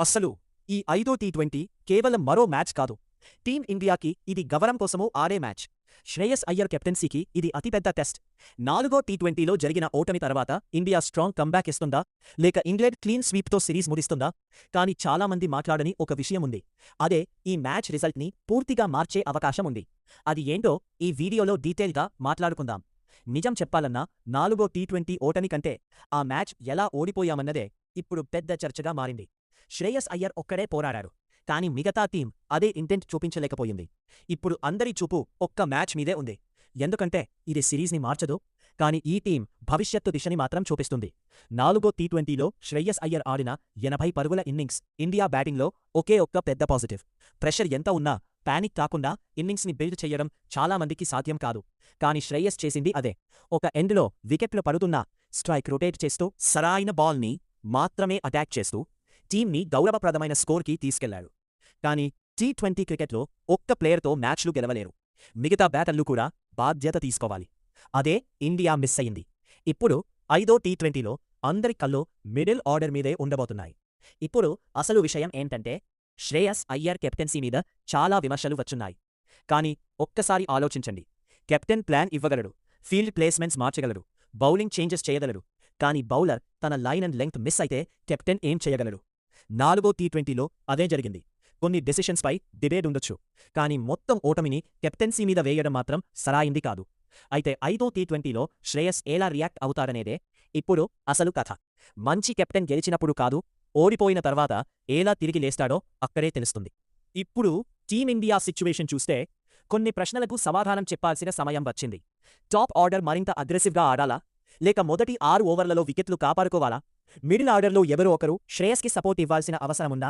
అస్సలు ఈ ఐదో టీ20 కేవలం మరో మ్యాచ్ కాదు. టీం ఇండియాకి ఇది గవరం కోసమూ ఆడే మ్యాచ్. శ్రేయస్ అయ్యర్ కెప్టెన్సీకి ఇది అతిపెద్ద టెస్ట్. 4గో టీ20లో జరిగిన ఓటమి తర్వాత ఇండియా స్ట్రాంగ్ కంబ్యాక్ ఇస్తుందా, లేక ఇంగ్లాండ్ క్లీన్ స్వీప్తో సిరీస్ ముగిస్తుందా? కానీ చాలామంది మాట్లాడని ఒక విషయముంది. అదే ఈ మ్యాచ్ రిజల్ట్ని పూర్తిగా మార్చే అవకాశముంది. అది ఏంటో ఈ వీడియోలో డీటెయిల్గా మాట్లాడుకుందాం. నిజం చెప్పాలన్నా 4గో టీ20 ఓటమి కంటే ఆ మ్యాచ్ ఎలా ఓడిపోయామన్నదే ఇప్పుడు పెద్ద చర్చగా మారింది. శ్రేయస్ అయ్యర్ ఒక్కడే పోరాడారు, కానీ మిగతా టీం అదే ఇంటెంట్ చూపించలేకపోయింది. ఇప్పుడు అందరి చూపు ఒక్క మ్యాచ్ మీదే ఉంది. ఎందుకంటే ఇది సిరీస్ని మార్చదు, కానీ ఈ టీం భవిష్యత్తు దిశని మాత్రం చూపిస్తుంది. 4గో టీ20లో శ్రేయస్ అయ్యర్ ఆడిన 80 పరుగుల ఇన్నింగ్స్ ఇండియా బ్యాటింగ్లో ఒకే ఒక్క పెద్ద పాజిటివ్. ప్రెషర్ ఎంత ఉన్నా పానిక్ కాకుండా ఇన్నింగ్స్ని బిల్డ్ చెయ్యడం చాలామందికి సాధ్యం కాదు. కానీ శ్రేయస్ చేసింది అదే. ఒక ఎండ్లో వికెట్లు పడుతున్నా స్ట్రైక్ రొటేట్ చేస్తూ సరైన బాల్ని మాత్రమే అటాక్ చేస్తూ టీంని గౌరవప్రదమైన స్కోర్కి తీసుకెళ్లాడు. కానీ టీ20 క్రికెట్లో ఒక్క ప్లేయర్తో మ్యాచ్లు గెలవలేరు. మిగతా బ్యాటర్లు కూడా బాధ్యత తీసుకోవాలి. అదే ఇండియా మిస్ అయింది. ఇప్పుడు ఐదో టీ20లో అందరి కళ్ళు మిడిల్ ఆర్డర్ మీదే ఉండబోతున్నాయి. ఇప్పుడు అసలు విషయం ఏంటంటే, శ్రేయస్ అయ్యర్ కెప్టెన్సీ మీద చాలా విమర్శలు వచ్చున్నాయి. కానీ ఒక్కసారి ఆలోచించండి. కెప్టెన్ ప్లాన్ ఇవ్వగలడు, ఫీల్డ్ ప్లేస్మెంట్స్ మార్చగలడు, బౌలింగ్ చేంజెస్ చేయగలడు. కానీ బౌలర్ తన లైన్ అండ్ లెంగ్త్ మిస్ అయితే కెప్టెన్ ఏం చేయగలడు? 4గో టీ20లో అదే జరిగింది. కొన్ని డెసిషన్స్పై డిబేట్ ఉండొచ్చు, కానీ మొత్తం ఓటమిని కెప్టెన్సీ మీద వేయడం మాత్రం సరైంది కాదు. అయితే ఐదో టీ20లో శ్రేయస్ ఎలా రియాక్ట్ అవుతారనేదే ఇప్పుడు అసలు కథ. మంచి కెప్టెన్ గెలిచినప్పుడు కాదు, ఓడిపోయిన తర్వాత ఎలా తిరిగి లేస్తాడో అక్కడే తెలుస్తుంది. ఇప్పుడు టీమిండియా సిచ్యువేషన్ చూస్తే కొన్ని ప్రశ్నలకు సమాధానం చెప్పాల్సిన సమయం వచ్చింది. టాప్ ఆర్డర్ మరింత అగ్రెసివ్గా ఆడాలా, లేక మొదటి 6 ఓవర్లలో వికెట్లు కాపాడుకోవాలా? మిడిల్ ఆర్డర్లో ఎవరో ఒకరు శ్రేయస్కి సపోర్ట్ ఇవ్వాల్సిన అవసరముందా?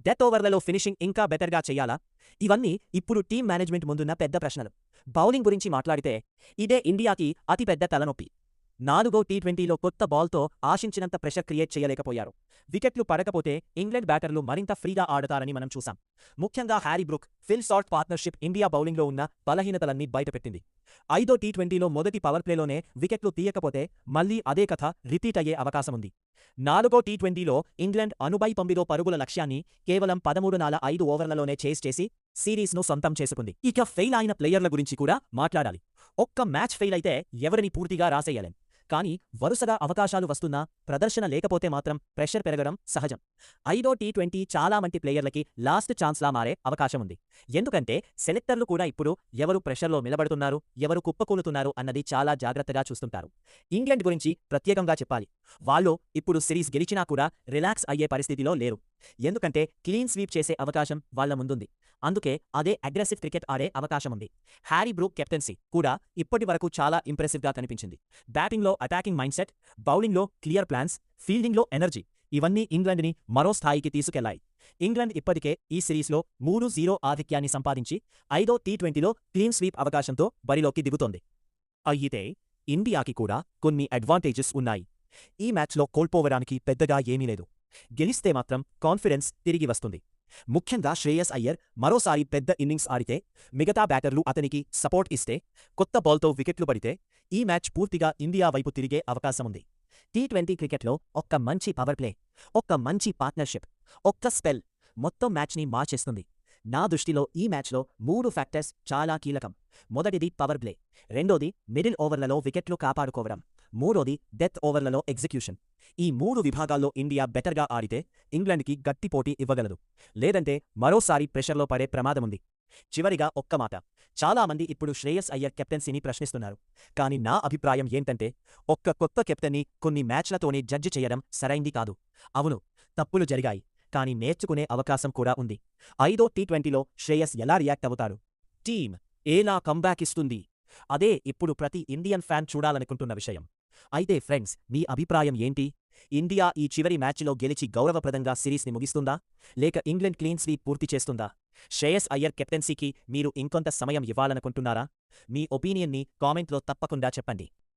డెత్ ఓవర్లలో ఫినిషింగ్ ఇంకా బెటర్గా చెయ్యాలా? ఇవన్నీ ఇప్పుడు టీం మేనేజ్మెంట్ ముందున్న పెద్ద ప్రశ్నలు. బౌలింగ్ గురించి మాట్లాడితే ఇదే ఇండియాకి అతిపెద్ద తలనొప్పి. 4గో టీ20లో కొత్త బాల్తో ఆశించినంత ప్రెషర్ క్రియేట్ చేయలేకపోయారు. వికెట్లు పడకపోతే ఇంగ్లాండ్ బ్యాటర్లు మరింత ఫ్రీగా ఆడతారని మనం చూసాం. ముఖ్యంగా Harry Brook, Phil Salt partnership India బౌలింగ్లో ఉన్న బలహీనతలన్నీ బయటపెట్టింది. ఐదో టీ20లో మొదటి పవర్ ప్లేలోనే వికెట్లు తీయకపోతే మళ్లీ అదే కథ రిపీట్ అయ్యే అవకాశముంది. 4గో టీ20లో ఇంగ్లాండ్ 89 పరుగుల లక్ష్యాన్ని కేవలం 13.5 ఓవర్లలోనే చేస్ చేసి సిరీస్ను సొంతం చేసుకుంది. ఇక ఫెయిల్ అయిన ప్లేయర్ల గురించి కూడా మాట్లాడాలి. ఒక్క మ్యాచ్ ఫెయిల్ అయితే ఎవరిని పూర్తిగా రాసేయలేం. కానీ వరుసగా అవకాశాలు వస్తున్నా ప్రదర్శన లేకపోతే మాత్రం ప్రెషర్ పెరగడం సహజం. ఐదో టీ20 చాలా మంది ప్లేయర్లకి లాస్ట్ ఛాన్స్లా మారే అవకాశముంది. ఎందుకంటే సెలెక్టర్లు కూడా ఇప్పుడు ఎవరు ప్రెషర్లో నిలబడుతున్నారు, ఎవరు కుప్పకూలుతున్నారు అన్నది చాలా జాగ్రత్తగా చూస్తుంటారు. ఇంగ్లాండ్ గురించి ప్రత్యేకంగా చెప్పాలి. వాళ్ళు ఇప్పుడు సిరీస్ గెలిచినా కూడా రిలాక్స్ అయ్యే పరిస్థితిలో లేరు. ఎందుకంటే క్లీన్ స్వీప్ చేసే అవకాశం వాళ్ల ముందుంది. అందుకే అదే అగ్రెసివ్ క్రికెట్ ఆడే అవకాశముంది. హ్యారీ బ్రూక్ కెప్టెన్సీ కూడా ఇప్పటి వరకు చాలా ఇంప్రెసివ్గా కనిపించింది. బ్యాటింగ్లో అటాకింగ్ మైండ్ సెట్, బౌలింగ్లో క్లియర్ ప్లాన్స్, ఫీల్డింగ్లో ఎనర్జీ, ఇవన్నీ ఇంగ్లాండ్ని మరో స్థాయికి తీసుకెళ్లాయి. ఇంగ్లాండ్ ఇప్పటికే ఈ సిరీస్లో 3-0 ఆధిక్యాన్ని సంపాదించి ఐదో టీ20లో క్లీన్ స్వీప్ అవకాశంతో బరిలోకి దిగుతోంది. అయితే ఇండియాకి కూడా కొన్ని అడ్వాంటేజెస్ ఉన్నాయి. ఈ మ్యాచ్లో కోల్పోవడానికి పెద్దగా ఏమీ లేదు. గెలిస్తే మాత్రం కాన్ఫిడెన్స్ తిరిగి వస్తుంది. ముఖ్యంగా శ్రేయస్ అయ్యర్ మరోసారి పెద్ద ఇన్నింగ్స్ ఆడితే, మిగతా బ్యాటర్లు అతనికి సపోర్ట్ ఇస్తే, కొత్త బాల్తో వికెట్లు పడితే ఈ మ్యాచ్ పూర్తిగా ఇండియా వైపు తిరిగే అవకాశముంది. టీ20 క్రికెట్లో ఒక్క మంచి పవర్ ప్లే, ఒక్క మంచి పార్ట్నర్షిప్, ఒక్క స్పెల్ మొత్తం మ్యాచ్ని మార్చేస్తుంది. నా దృష్టిలో ఈ మ్యాచ్లో 3 ఫ్యాక్టర్స్ చాలా కీలకం. మొదటిది పవర్ ప్లే, రెండోది మిడిల్ ఓవర్లలో వికెట్లు కాపాడుకోవడం, మూడోది డెత్ ఓవర్లలో ఎగ్జిక్యూషన్. ఈ 3 విభాగాల్లో ఇండియా బెటర్గా ఆడితే ఇంగ్లాండ్కి గట్టి పోటీ ఇవ్వగలదు. లేదంటే మరోసారి ప్రెషర్లో పడే ప్రమాదముంది. చివరిగా ఒక్క మాట. చాలామంది ఇప్పుడు శ్రేయస్ అయ్యర్ కెప్టెన్సీని ప్రశ్నిస్తున్నారు. కానీ నా అభిప్రాయం ఏంటంటే, ఒక్క కొత్త కెప్టెన్ని కొన్ని మ్యాచ్లతోనే జడ్జి చేయడం సరైంది కాదు. అవును, తప్పులు జరిగాయి, కానీ నేర్చుకునే అవకాశం కూడా ఉంది. ఐదో టీ20లో శ్రేయస్ ఎలా రియాక్ట్ అవుతాడు, టీం ఎలా కంబ్యాక్ ఇస్తుంది, అదే ఇప్పుడు ప్రతి ఇండియన్ ఫ్యాన్ చూడాలనుకుంటున్న విషయం. అయితే ఫ్రెండ్స్, మీ అభిప్రాయం ఏంటి? ఇండియా ఈ చివరి మ్యాచ్లో గెలిచి గౌరవప్రదంగా సిరీస్ని ముగిస్తుందా, లేక ఇంగ్లాండ్ క్లీన్ స్వీప్ పూర్తి చేస్తుందా? శ్రేయస్ అయ్యర్ కెప్టెన్సీకి మీరు ఇంకొంత సమయం ఇవ్వాలనుకుంటున్నారా? మీ ఒపీనియన్ని కామెంట్లో తప్పకుండా చెప్పండి.